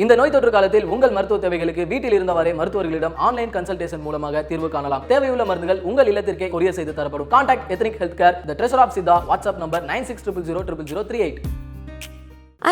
இந்த நோய் தொற்று காலத்தில் உங்கள் மருத்துவ தேவைகளுக்கு வீட்டில் இருந்தவரை மருத்துவர்களிடம் ஆன்லைன் கன்சல்டேஷன் மூலமாக தீர்வு காணலாம். தேவையுள்ள மருந்துகள் உங்கள் இல்லத்திற்கே கொரியர் செய்து தரப்படும். Contact ethnic health care, the treasure of Siddha. WhatsApp number 9600000038.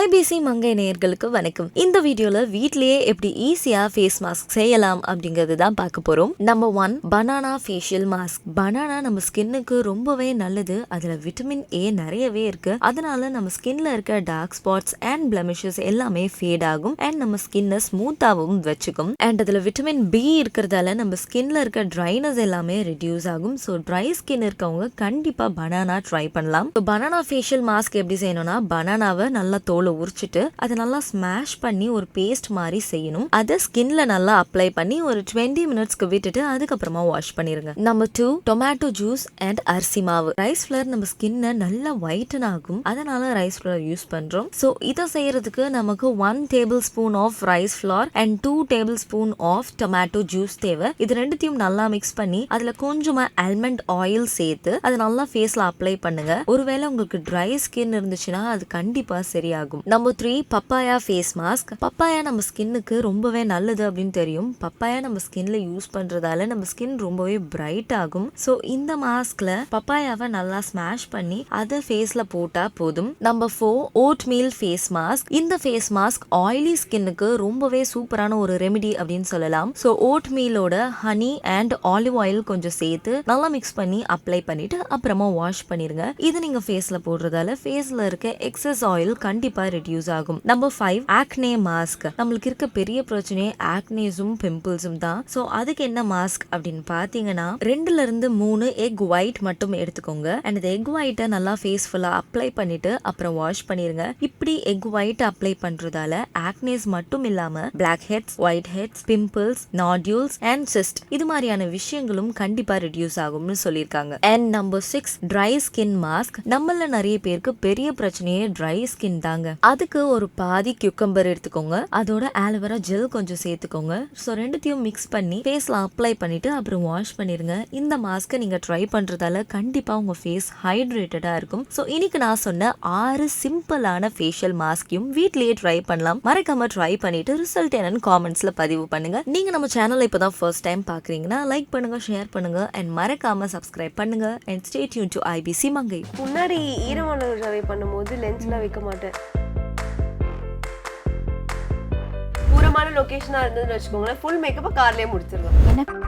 IBC மங்கை நேயர்களுக்கு வணக்கம். இந்த வீடியோல வீட்லயே எப்படி ஈஸியா ஃபேஸ் மாஸ்க் செய்யலாம் அப்படிங்கிறது தான் பார்க்க போறோம். Number 1, banana facial mask. Banana நம்ம ஸ்கின்னுக்கு ரொம்பவே நல்லது. அதுல விட்டமின் A நிறையவே இருக்கு. அதனால நம்ம ஸ்கின்ல இருக்க டார்க் ஸ்பாட்ஸ் அண்ட் பிளமிஷஸ் எல்லாமே ஃபேட் ஆகும் அண்ட் நம்ம ஸ்கின்னை ஸ்மூத்தாவும் வச்சுக்கும். அண்ட் அதுல விட்டமின் B இருக்கிறதால நம்ம ஸ்கின்ல இருக்க ட்ரைனஸ் எல்லாமே ரெடியூஸ் ஆகும். ஸோ ட்ரை ஸ்கின் இருக்கவங்க கண்டிப்பா பனானா ட்ரை பண்ணலாம். பனானா ஃபேஷியல் மாஸ்க் எப்படி செய்யணும்னா, பனானாவை நல்லா தோலை உரிச்சிட்டு அதை நல்லா ஸ்மாஷ் பண்ணி ஒரு பேஸ்ட் மாதிரி செய்யணும். அதை ஸ்கின்ல நல்லா அப்ளை பண்ணி ஒரு 20 மினிட்ஸ்க்கு விட்டுட்டு அதுக்கப்புறமா வாஷ் பண்ணிருங்க. நம்பர் 2, டொமேட்டோ ஜூஸ் அண்ட் அரிசி மாவு. ரைஸ் ஃபிளவர் நம்ம ஸ்கின்னை நல்லா ஒயிட்டன் ஆகும். அதனால ரைஸ் ஃபிளவர் யூஸ் பண்றோம். ஸோ இதை செய்யறதுக்கு நமக்கு 1 tablespoon of rice flour and 2 tablespoon of tomato juice தேவை. இது ரெண்டுத்தையும் நல்லா மிக்ஸ் பண்ணி அதுல கொஞ்சமா ஆல்மண்ட் ஆயில் சேர்த்து அதை நல்லா ஃபேஸ்ல அப்ளை பண்ணுங்க. ஒருவேளை உங்களுக்கு ட்ரை ஸ்கின் இருந்துச்சுன்னா அது கண்டிப்பா சரியாகும். Number 3, papaya face mask. Papaya நம்ம ஸ்கின்னுக்கு ரொம்பவே நல்லது அப்படின்னு தெரியும். பப்பாயா நம்ம ஸ்கின்ல யூஸ் பண்றதால நம்ம ஸ்கின் ரொம்பவே பிரைட் ஆகும். ஸோ இந்த மாஸ்க்ல பப்பாயாவை நல்லா ஸ்மாஷ் பண்ணி அதை ஃபேஸ்ல போட்டா போதும். Number 4, oatmeal face mask. இந்த ஃபேஸ் மாஸ்க் ஆயிலி ஸ்கின்னுக்கு ரொம்பவே சூப்பரான ஒரு ரெமிடி அப்படின்னு சொல்லலாம். ஸோ ஓட் மீலோட ஹனி அண்ட் ஆலிவ் ஆயில் கொஞ்சம் சேர்த்து நல்லா மிக்ஸ் பண்ணி அப்ளை பண்ணிட்டு அப்புறமா வாஷ் பண்ணிருங்க. இது நீங்க ஃபேஸ்ல போடுறதால ஃபேஸ்ல இருக்க எக்ஸஸ் ஆயில் கண்டிப்பா ரெடியூஸ் ஆகும். Number 5, acne mask. நம்மளுக்கு இருக்க பெரிய பிரச்சனை ஆக்னேஸும் பிம்பிள்ஸும் தான். சோ அதுக்கு என்ன மாஸ்க் அப்படின்னு பாத்தீங்கன்னா, 2ல இருந்து 3 எக் ஒயிட் மட்டும் எடுத்துக்கோங்க. அண்ட் இந்த எக் ஒயிட்டை நல்லா ஃபேஸ் ஃபுல்லா அப்ளை பண்ணிட்டு அப்புறம் வாஷ் பண்ணிருங்க. இப்படி எக் ஒயிட் அப்ளை பண்றதால ஆக்னேஸ் மட்டும் இல்லாம blackheads, whiteheads, pimples, nodules and cyst இது மாதிரியான விஷயங்களும் கண்டிப்பா ரெடியூஸ் ஆகும்னு சொல்லியிருக்காங்க. And number 6, dry skin mask. நம்மள நிறைய பேருக்கு பெரிய பிரச்சனையே ட்ரை ஸ்கின் தாங்க. அதுக்கு ஒரு பாதி கியூக்கம்பர் எடுத்துக்கோங்க. அதோட ஆலோவேரா ஜெல் கொஞ்சம் சேர்த்துக்கோங்க. ஸோ ரெண்டுத்தையும் மிக்ஸ் பண்ணி ஃபேஸ்ல அப்ளை பண்ணிட்டு அப்புறம் வாஷ் பண்ணிருங்க. இந்த மாஸ்க்கை நீங்க ட்ரை பண்றதால கண்டிப்பா உங்க ஃபேஸ் ஹைட்ரேட்டடா இருக்கும். ஸோ இன்னைக்கு நான் சொன்ன 6 சிம்பிளான ஃபேஷியல் மாஸ்கையும் வீட்லயே ட்ரை பண்ணலாம். மறக்காம ட்ரை பண்ணிட்டு ரிசல்ட் என்னன்னு காமெண்ட்ஸ்ல பதிவு பண்ணுங்க. நீங்க நம்ம சேனலை இப்பதான் ஃபர்ஸ்ட் டைம் பாக்குறீங்கன்னா லைக் பண்ணுங்க, ஷேர் பண்ணுங்க அண்ட் மறக்காம சப்ஸ்கிரைப் பண்ணுங்க and stay tune to IBC மங்கை. முன்னாடி ஈரமான ட்ரை பண்ணும்போது லென்ஸ்லாம் வைக்க மாட்டேன். தூரமான லொகேஷனா இருந்ததுன்னு வச்சுக்கோங்களேன், ஃபுல் மேக்கப்பை கார்லயே முடிச்சிருவேன்.